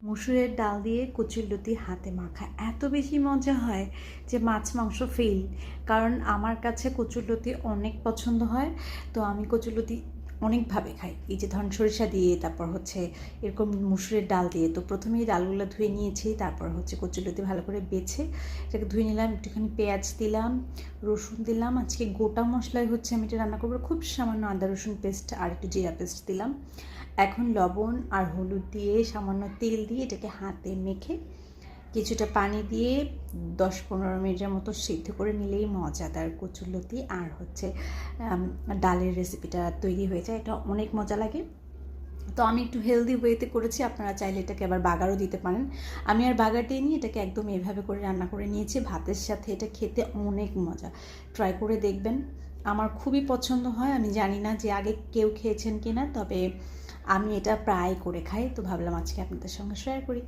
মসুরের ডাল দিয়ে কচুরলতি হাতে মাখা এত বেশি মজা হয় যে মাছ মাংস ফেল। কারণ আমার কাছে কচুরলতি অনেক পছন্দ হয়, তো আমি কচুরলতি অনেকভাবে খাই। এই যে ধরুন সরিষা দিয়ে, তারপর হচ্ছে এরকম মসুরের ডাল দিয়ে। তো প্রথমেই ডালগুলো ধুয়ে নিয়েছি, তারপর হচ্ছে কচুরলতি ভালো করে বেছে এটাকে ধুয়ে নিলাম, একটুখানি পেঁয়াজ দিলাম, রসুন দিলাম। আজকে গোটা মশলায় হচ্ছে আমি এটা রান্না করবো, খুব সামান্য আদা রসুন পেস্ট আর একটু জিরা পেস্ট দিলাম। এখন লবণ আর হলুদ দিয়ে সামান্য তেল দিয়ে এটাকে হাতে মেখে কিছুটা পানি দিয়ে 10-15 মিনিটের মতো সিদ্ধ করে নিলেই মজাদার কচুরলতি আর হচ্ছে ডালের রেসিপিটা তৈরি হয়ে যায়। এটা অনেক মজা লাগে। তো আমি একটু হেলদি ওয়েতে করেছি, আপনারা চাইলে এটাকে আবার বাগারও দিতে পারেন। আমি আর বাগার দিইনি, এটাকে একদম এভাবে করে রান্না করে নিয়েছি। ভাতের সাথে এটা খেতে অনেক মজা, ট্রাই করে দেখবেন। আমার খুবই পছন্দ হয়। আমি জানি না যে আগে কেউ খেয়েছেন কিনা, তবে আমি এটা প্রায় করে খাই, তো ভাবলাম আজকে আপনাদের সঙ্গে শেয়ার করি।